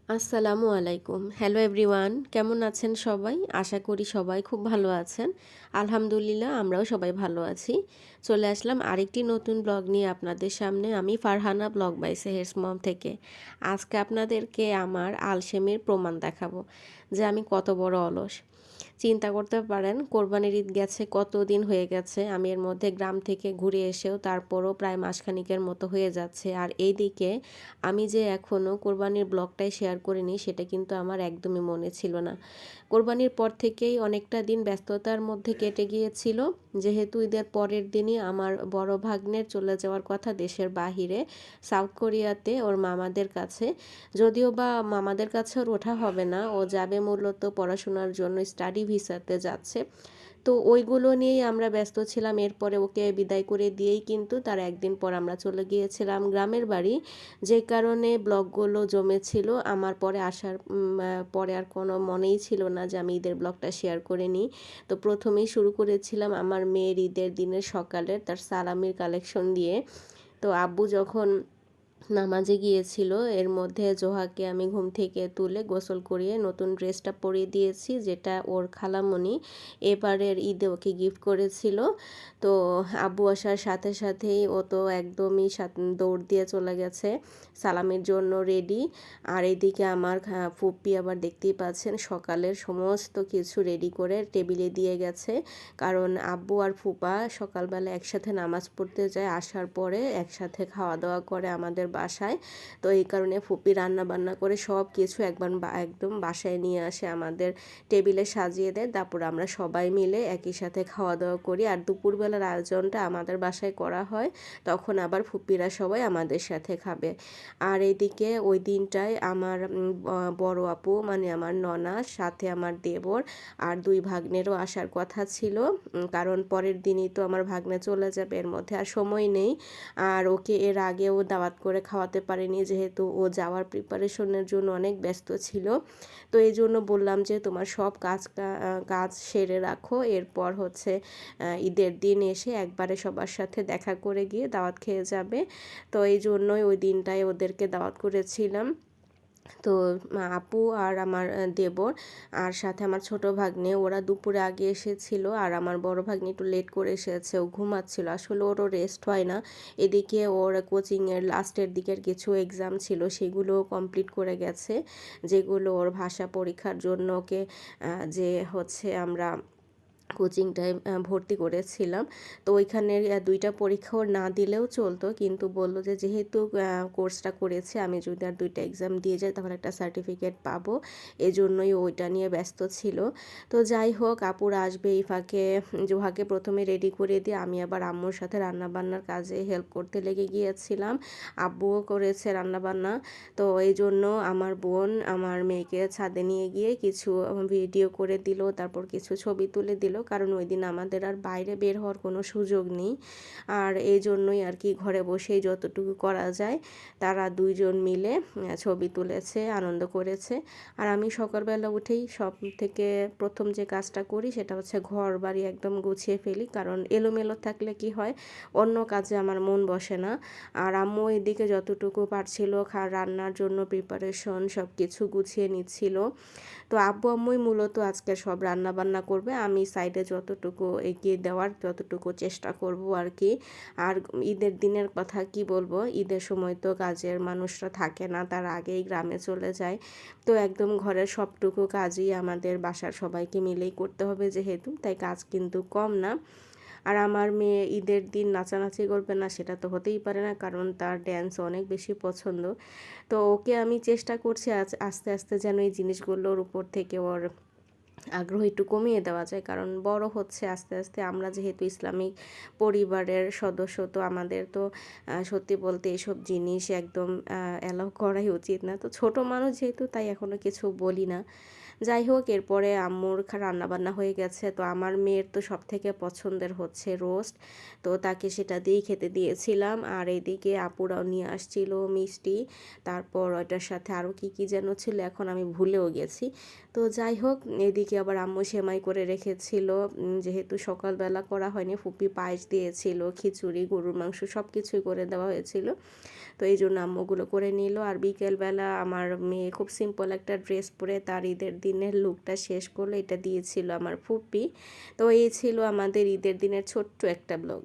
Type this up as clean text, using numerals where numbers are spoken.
আসসালামু আলাইকুম। Hello everyone, কেমন আছেন সবাই? আশা করি সবাই খুব ভালো আছেন। আলহামদুলিল্লাহ আমরাও সবাই ভালো আছি। চলে আসলাম আরেকটি নতুন ব্লগ নিয়ে আপনাদের সামনে। আমি ফারহানা ব্লগ বাই সেহেরস মম থেকে। আজকে আপনাদেরকে আমার আলসেমির প্রমাণ দেখাবো যে আমি কত বড় অলস। চিন্তা করতে পারেন কোরবানির ঈদ গেছে, কতদিন হয়ে গেছে, আমি এর মধ্যে গ্রাম থেকে ঘুরে এসেও তারপরও প্রায় মাসখানেকের মতো হয়ে যাচ্ছে। আর এইদিকে আমি যে এখনও কোরবানির ব্লগটাই শেয়ার করিনি সেটা কিন্তু আমার একদমই মনে ছিল না। কোরবানির পর থেকেই অনেকটা দিন ব্যস্ততার মধ্যে কেটে গিয়েছিল, যেহেতু ঈদের পরের দিনই আমার বড় ভাগ্নের চলে যাওয়ার কথা দেশের বাহিরে, সাউথ কোরিয়াতে ওর মামাদের কাছে। যদিও বা মামাদের কাছে ওর ওঠা হবে না, ও যাবে মূলত পড়াশোনার জন্য, স্টাডি ভিসাতে যাচ্ছে। তো ওইগুলো নিয়েই আমরা ব্যস্ত ছিলাম। এরপরে ওকে বিদায় করে দিয়েই কিন্তু তার একদিন পর আমরা চলে গিয়েছিলাম গ্রামের বাড়ি, যে কারণে ব্লগগুলো জমেছিল। আমার পরে আসার পরে আর কোনো মনেই ছিল না যে আমি ঈদের ব্লগটা শেয়ার করে নিই। তো প্রথমেই শুরু করেছিলাম আমার মেয়ের ঈদের দিনের সকালের তার সালামির কালেকশন দিয়ে। তো আব্বু যখন নামাজে গিয়েছিল, এর মধ্যে জোহাকে আমি ঘুম থেকে তুলে গোসল করিয়ে নতুন ড্রেসটা পরিয়ে দিয়েছি, যেটা ওর খালামণি এবারের ঈদে ওকে গিফট করেছিল। তো আব্বু আসার সাথে সাথেই ও তো একদমই দৌড় দিয়ে চলে গেছে সালামের জন্য রেডি। আর এদিকে আমার ফুপ্পি আবার দেখতেই পাচ্ছেন সকালের সমস্ত কিছু রেডি করে টেবিলে দিয়ে গেছে, কারণ আব্বু আর ফুপা সকালবেলা একসাথে নামাজ পড়তে যায়, আসার পরে একসাথে খাওয়া দাওয়া করে আমাদের বাসায়। তো এই কারণে ফুপি রান্না বান্না করে সব কিছু একবার একদম বাসায় নিয়ে আসে, আমাদের টেবিলে সাজিয়ে দেয়, তারপর আমরা সবাই মিলে একই সাথে খাওয়া দাওয়া করি। আর দুপুরবেলার আয়োজনটা আমাদের বাসায় করা হয়, তখন আবার ফুপিরা সবাই আমাদের সাথে খাবে। আর এইদিকে ওই দিনটায় আমার বড় আপু মানে আমার ননা, সাথে আমার দেবর আর দুই ভাগ্নেরও আসার কথা ছিল, কারণ পরের দিনই তো আমার ভাগ্নে চলে যাবে, এর মধ্যে আর সময় নেই। আর ওকে এর আগেও দাওয়াত করে খাওয়াতে পারিনি, যেহেতু ও যাওয়ার প্রিপারেশনের জন্য অনেক ব্যস্ত ছিল। তো এই জন্য বললাম যে তোমার সব কাজ সেরে রাখো, এরপর হচ্ছে ঈদের দিন এসে একবারে সবার সাথে দেখা করে গিয়ে দাওয়াত খেয়ে যাবে। তো এই জন্যই ওই দিনটায় ওদেরকে দাওয়াত করেছিলাম। তো আপু আর আমার দেবর আর সাথে আমার ছোট ভাগ্নে, ওরা দুপুরে আগে এসেছিল। আর আমার বড় ভাগ্নে একটু লেট করে এসেছে, ও ঘুমাচ্ছিল, আসলে ওরও রেস্ট হয় না। এদিকে ওর কোচিংয়ের লাস্টের দিকের কিছু এক্সাম ছিল, সেগুলো কমপ্লিট করে গেছে, যেগুলো ওর ভাষা পরীক্ষার জন্য ওকে যে হচ্ছে আমরা কোচিংটায় ভর্তি করেছিলাম। তো ওইখানের দুইটা পরীক্ষা ওর না দিলেও চলতো, কিন্তু বলল যে যেহেতু কোর্সটা করেছে, আমি যদি আর দুইটা এক্সাম দিয়ে যাই তাহলে একটা সার্টিফিকেট পাবো, এজন্যই ওইটা নিয়ে ব্যস্ত ছিল। তো যাই হোক, আপুরা আসবে এই ফাঁকে জোহাকে প্রথমে রেডি করে দিয়ে আমি আবার আম্মুর সাথে রান্নাবান্নার কাজে হেল্প করতে লেগে গিয়েছিলাম। আব্বুও করেছে রান্নাবান্না। তো এই জন্য আমার বোন আমার মেয়েকে ছাদে নিয়ে গিয়ে কিছু ভিডিও করে দিল, তারপর কিছু ছবি তুলে দিল, কারণ ওই দিন আমাদের আর বাইরে বের হওয়ার কোনো সুযোগ নেই। আর এই জন্যই আর কি ঘরে বসেই যতটুকু করা যায় তারা দুইজন মিলে ছবি তুলেছে, আনন্দ করেছে। আর আমি সকালবেলা উঠেই সব থেকে প্রথম যে কাজটা করি সেটা হচ্ছে ঘর বাড়ি একদম গুছিয়ে ফেলি, কারণ এলোমেলো থাকলে কি হয়, অন্য কাজে আমার মন বসে না। আর আম্মু এদিকে যতটুকু পারছিল রান্নার জন্য প্রিপারেশন সব কিছু গুছিয়ে নিচ্ছিল। তো আব্বু আম্মুই মূলত আজকে সব রান্না বান্না করবে, আমি সাইডে যতটুকু এগিয়ে দেওয়ার ততটুকু চেষ্টা করব আর কি। আর ঈদের দিনের কথা কি বলবো, ঈদের সময় তো কাজের মানুষরা থাকে না, তার আগেই গ্রামে চলে যায়। তো একদম ঘরের সবটুকু কাজই আমাদের বাসার সবাইকে মিলেই করতে হবে, যেহেতু তাই কাজ কিন্তু কম না। আর আমার মেয়ে ঈদের দিন নাচানাচি করবে না সেটা তো হতেই পারে না, কারণ তার ড্যান্স অনেক বেশি পছন্দ। তো ওকে আমি চেষ্টা করছি আস্তে আস্তে যেন এই জিনিসগুলোর উপর থেকে ওর আগ্রহ একটু কমিয়ে দেওয়া যায়, কারণ বড় হচ্ছে আস্তে আস্তে। আমরা যেহেতু ইসলামিক পরিবারের সদস্য, তো আমাদের তো সত্যি বলতে এসব জিনিস একদম অ্যালাউ করাই উচিত না। তো ছোট মানুষ যেহেতু, তাই এখনও কিছু বলি না। যাই হোক, এরপরে আম্মুর রান্নাবান্না হয়ে গেছে। তো আমার মেয়ের তো সবথেকে পছন্দের হচ্ছে রোস্ট। তো তাকে সেটা দিয়েই খেতে দিয়েছিলাম। আর এদিকে আপুরাও নিয়ে আসছিল মিষ্টি। তারপর ওইটার সাথে আরও কি কি যেন ছিল, এখন আমি ভুলেও গেছি। তো যাই হোক, এদিকে আবার আম্মু সেমাই করে রেখেছিল। যেহেতু সকালবেলা করা হয়নি, ফুপি পায়েস দিয়েছিল, খিচুড়ি, গরুর মাংস সব কিছুই করে দেওয়া হয়েছিল। তো এই জন্য আম্মুগুলো করে নিল। আর বিকেলবেলা আমার মেয়ে খুব সিম্পল একটা ড্রেস পরে তার ঈদের দিনের লুকটা শেষ করলো, এটা দিয়েছিল আমার ফুপি। তো এই ছিল আমাদের ঈদের দিনের ছোট্ট একটা ব্লগ।